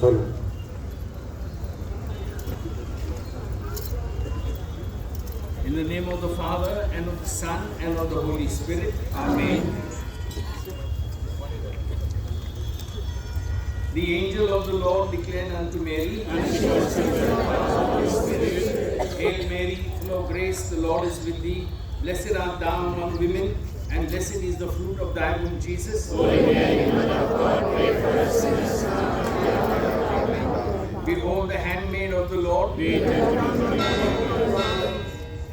In the name of the Father, and of the Son, and of the Holy Spirit. Amen. The angel of the Lord declared unto Mary, Hail Mary, full of grace, the Lord is with thee. Blessed art thou among women, and blessed is the fruit of thy womb, Jesus. Holy Mary, Mother of God, pray for us sinners now and at the hour of our death. Behold the handmaid of the Lord. Be it unto me.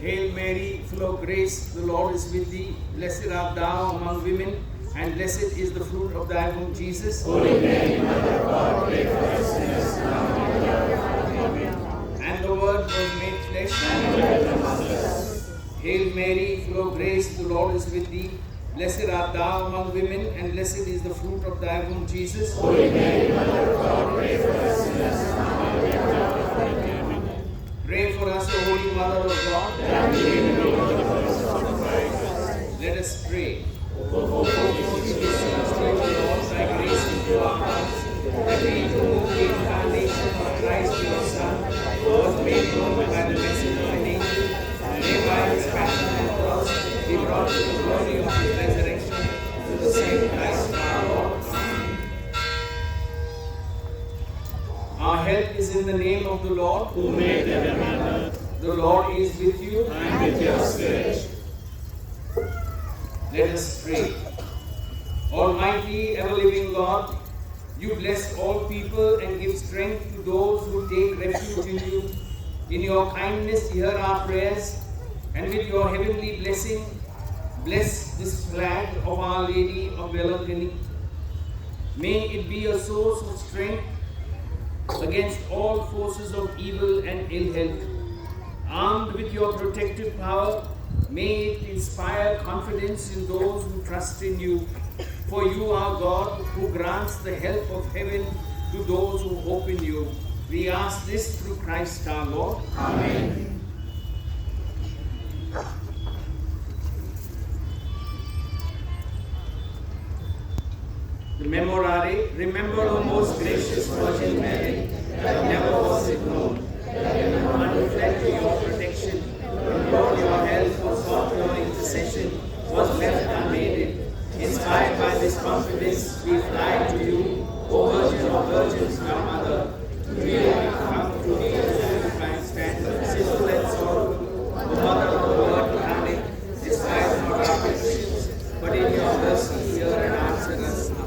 Hail Mary, full of grace, the Lord is with thee. Blessed art thou among women, and blessed is the fruit of thy womb, Jesus. Holy Mary, Mother of God, pray for us sinners now and at the hour of our death. And the Word was made flesh and dwelt among us. Hail Mary, full of grace, the Lord is with thee. Blessed art thou among women, and blessed is the fruit of thy womb, Jesus. Holy Mary, Mother of God, pray for us sinners now and at the hour of our death. Pray for us, O Holy Mother of God. That we may be worthy of the Son of Christ. Let us pray. O Holy Lord, thy grace into our hearts, that we through the incarnation of Christ your Son, was made known by the message of an angel, may by his passion and cross be brought to the glory of his resurrection, through the same Christ our Lord. Amen. Our help is in the name of the Lord, who made heaven and earth, the Lord is with you, and with your spirit. Let us pray. Almighty, ever-living God, you bless all people and give strength to those who take refuge in you. In your kindness, hear our prayers, and with your heavenly blessing, bless this flag of Our Lady of Velagani. May it be a source of strength against all forces of evil and ill health. Armed with your protective power, may it inspire confidence in those who trust in you. For you are God who grants the help of heaven to those who hope in you. We ask this through Christ our Lord. Amen. The Memorare. Remember, O most gracious Virgin Mary, that never was it known that anyone who fled to your protection, implored your help, or sought your intercession, was left unaided. Inspired by this confidence, we fly to you, O Virgin of Virgins, our Mother. To you we come, to thee as we stand, sinful and sorrowful. O Mother of the Word incarnate, despise not our petitions, but in your mercy hear and answer us. Amen.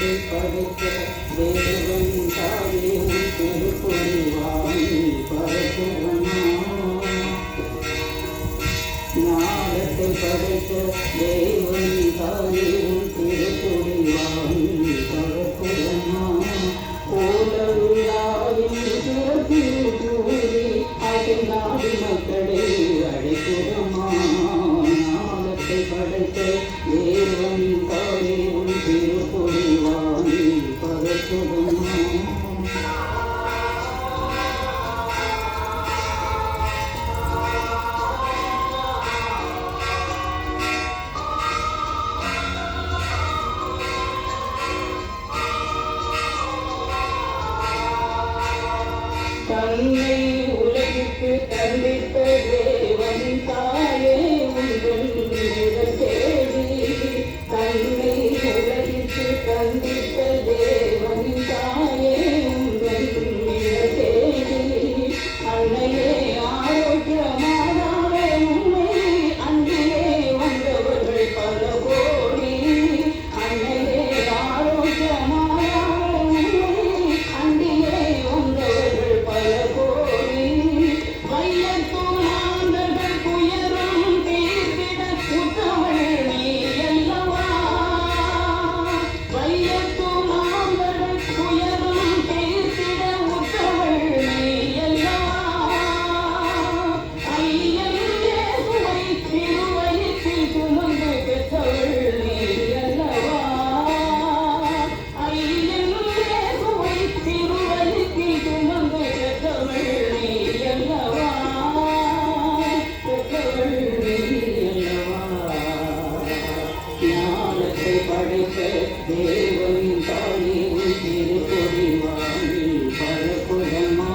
ஞானத்தை படைத்த தேவன் தாயே உன் திருப்பொழி வாங்கி பரப்புவனா. ஞானத்தை படைத்த தேவன் தாயே உன் திருப்பொழி வாங்கி பரப்புவனா. ஓலவிழாவின் சிறப்பில் கூறி அதில் நாடு மக்களை அழைக்குதமா. ஞானத்தை படைத்த தேவன் தாயே உன் திருப்பொழி வாங்கி பரப்புவனா. தன்னை உலகிற்கு தந்தித்த தேவன் தாயே உங்கள் நிழல் தேடி. தன்னை உலகிற்கு தந்தித்த தேவன் தாயே உங்கள் நிழல் தேடி. அன்னையே ஆரோக்கியமானாவே உண்மை அன்றையே வந்தவர்கள் பல கோடி. அன்னையே ஆரோக்கியமானாவே உண்மை அன்றையே வந்தவர்கள் பல கோடி. வையத்தும் மாந்தர்கள் துயரும் தீர்த்திட உற்றவள் நீ அல்லவா. வையத்தும் மாந்தர்கள் துயரும் தீர்த்திட உற்றவள் நீ அல்லவா. ஐயன் இயேசுவை திருவயிற்றில் சுமந்து பெற்றவள் நீ அல்லவா. ஐயன் இயேசுவை திருவயிற்றில் சுமந்து பெற்றவள் நீ அல்லவா. பெற்றவள் நீ அல்லவா. ஞானத்தை படைத்த தேவனின் தாயே உன் திருப்பொழி வாங்கி பரப்புதமா.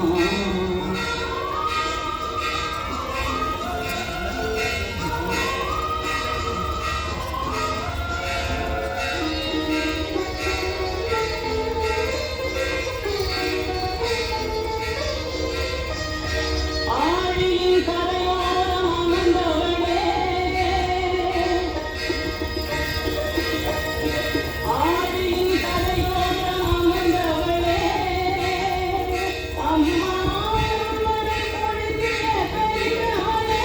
ஆழியின் கரையோரம் அமர்ந்தவளே. ஆழியின் கரையோரம் அமர்ந்தவளே. அம்மா மறை பொழிந்திட பெரியவளே.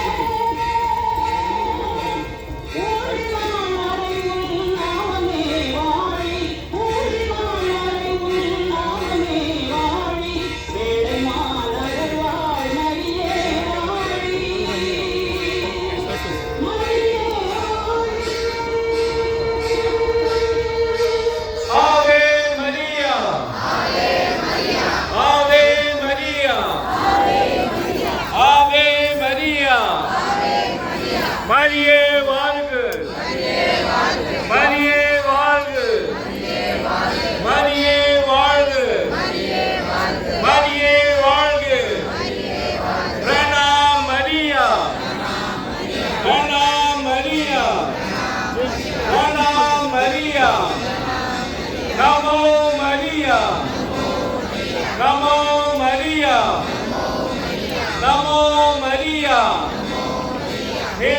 ஊழிவான் அறையுள் நாமமே வாழி. ஊழிவான் அறையுள் நாமமே வாழி. வேளைமான் அகழ்வாள் மரியே வாழி. மரியே வாழி. Ave Maria. Ave Maria. Ave Maria. Ave Maria. மரியே வாழ்க. மரியே வாழ்க. மரியே வாழ்க. மரியே வாழ்க. பிரணாம் மரியா. பிரணாம் மரியா. பிரணாம் மரியா. நமோ மரியா. நமோ மரியா. நமோ மரியா. हे